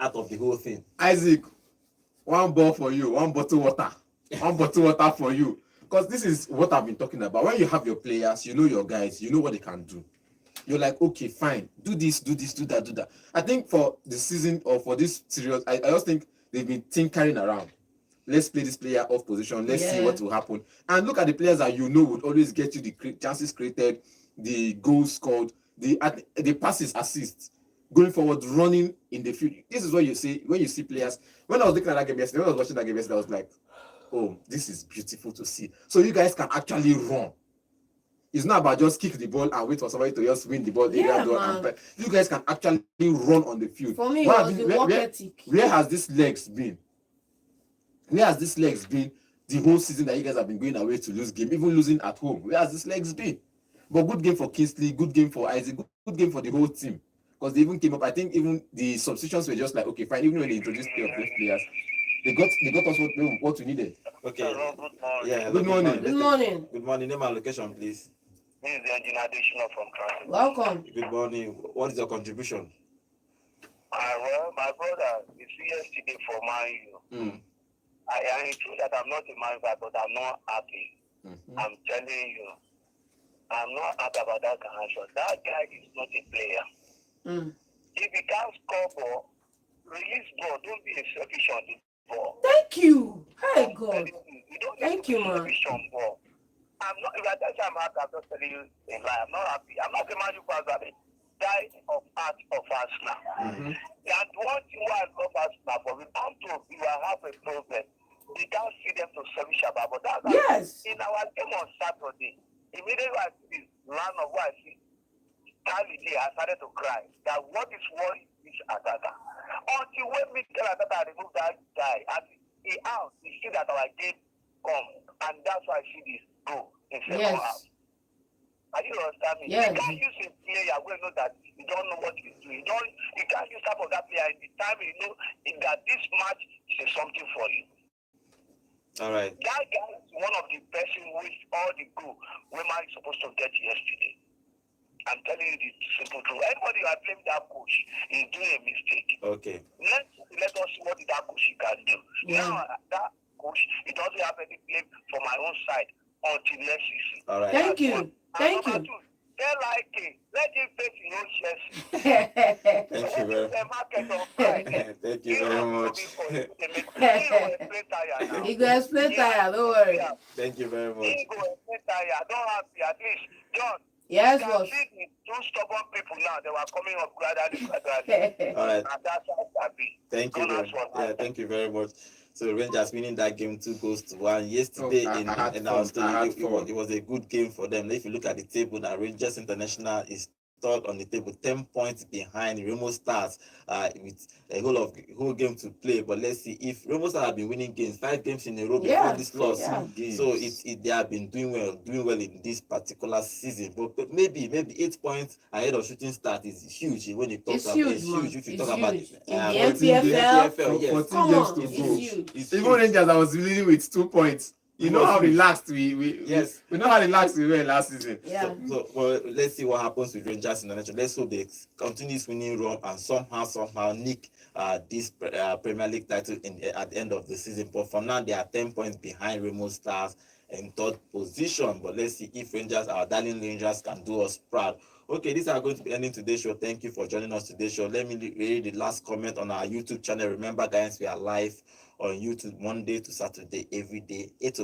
out of the whole thing. Isaac, one ball for you, one bottle water. One bottle water for you. Because this is what I've been talking about. When you have your players, you know your guys, you know what they can do. You're like, okay, fine, do this, do that. I think for the season or for this series, I just think they've been tinkering around. Let's play this player off position. Let's see what will happen. And look at the players that you know would always get you the chances created, the goals scored, the passes, assists, going forward, running in the field. This is what you see when you see players. When I was looking at that game yesterday, when I was watching that game yesterday, I was like, oh, this is beautiful to see. So you guys can actually run. It's not about just kick the ball and wait for somebody to just win the ball. You guys can actually run on the field. For me, it was the work ethic. Where has this legs been? Where has this legs been the whole season that you guys have been going away to lose game, even losing at home? Where has this legs been? But good game for Kingsley, good game for Isaac, good game for the whole team. Because they even came up, I think even the substitutions were just like, okay, fine, even when they introduced three of those players, they got us what we needed. Okay. Yeah. Good morning. Good morning. Good morning. Name and location, please. This is the engineer additional from Transit. Welcome. Good morning. What is your contribution? Well, my brother, you see yesterday for Man U. I am true that I'm not a Man fan, but I'm not happy. I'm telling you, I'm not happy about that connection. That guy is not a player. If he can't score ball, release ball. Don't be a selfish on the ball. Thank you. Hey God. Thank you, man. I'm not. If I tell you I'm happy, I'm just telling you a lie. I'm not happy. I'm not a Man U fan, but died of heart of Arsenal. And one thing why I love Arsenal, but we come to you have a problem. We can't see them to service about. But that's in our game on Saturday. Immediately I see this land of what I see, I started to cry. That what is worrying this attacker? Until when Mikel Arteta remove that guy and he out, he see that our game come, and that's why I see this go in second half. Are you understand me? Yes. You can't use a player where you know that you don't know what he's doing. You can't use some of that player in the time you know that this match is something for you. All right. That guy is one of the person with all the goal Wema is supposed to get yesterday. I'm telling you the simple truth. Anybody who has blamed that coach is doing a mistake. Okay. Let us see what that coach can do. Now that coach, it doesn't have any blame for my own side until next season. All right. Thank you. Thank you. Let him face your Chelsea. Thank you very much. Thank you very much. He go explain tire, don't worry. Thank you very much. He go explain tire. Don't have to, at least. John. Yes, boss. Two stubborn people now, they were coming up gradually. All right. And that's how that be. Thank you very much. Yeah, thank you very much. So Rangers winning that game 2-1 yesterday in our story. It was a good game for them. If you look at the table now, Rangers International is third on the table, 10 points behind Remo Stars, with a whole game to play. But let's see, if Remo Stars have been winning games, 5 games in a row before this loss. So they have been doing well in this particular season. But maybe 8 points ahead of Shooting Stars is huge when you talk about huge. If you talk about in the NPFL, yes. 14 games to go. Even Rangers, I was leading with 2 points. You know how relaxed we know how relaxed we were last season. Yeah. So well, let's see what happens with Rangers in the next. Let's hope they continue this winning run and somehow nick this Premier League title at the end of the season. But for now, they are 10 points behind Remo Stars in third position. But let's see if Rangers, our darling Rangers, can do us proud. Okay, these are going to be ending today's show. Thank you for joining us today's show. Let me read the last comment on our YouTube channel. Remember, guys, we are live on YouTube Monday to Saturday every day, 8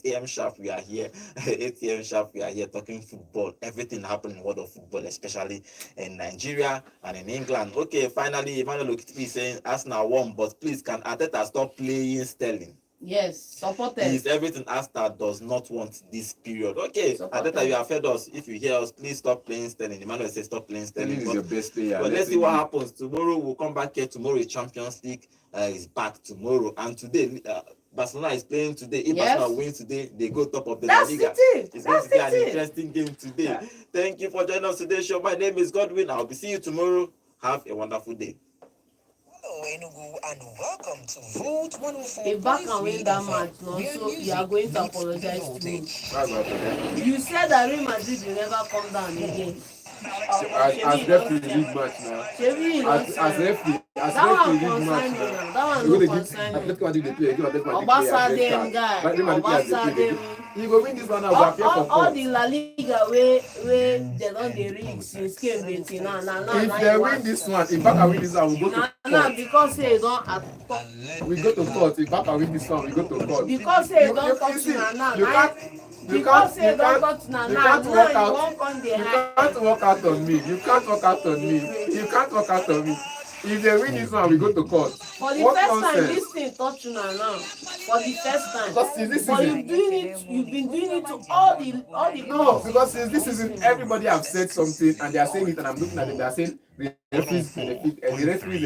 a.m. sharp. We are here, 8 a.m. sharp. We are here talking football, everything happening in the world of football, especially in Nigeria and in England. Okay, finally, Emmanuel Okitipi is saying Arsenal won, but please, can Arteta stop playing Sterling? Yes, supported. Is everything Arsenal does not want this period. Okay, Arteta, you have heard us. If you hear us, please stop playing Sterling. Emmanuel says stop playing Sterling. Sterling is your best player. But let's see what happens. Tomorrow we'll come back here. Tomorrow is Champions League is back tomorrow. And today, Barcelona is playing today. If Barcelona wins today, they go top of the La Liga. It's going to be an interesting game today. Yeah. Thank you for joining us today's show. My name is Godwin. I'll be seeing you tomorrow. Have a wonderful day. Hello, Enugu, and welcome to Vote 104. If back and win that match, no, so you are going to apologize to me. You said that Real Madrid will never come down again. As referee league match now. As referee league match now. That one no concern me. Obasa them. You go win this one now. All the La Liga where they don't dey rig since came 18 now. If they win this one, if Baka win this one, we go to court. Because they don't we go to court. If Baka win this one, we go to court. Because they don't touch now. You can't walk out on me. You can't walk out on me. If they win this one, we go to court. For the first time, this thing touch you now. For the first time. Because since this season, you've been doing it to all the no, because since this season, everybody have said something and they are saying it, and I'm looking at it. They are saying the referees benefit, and the referees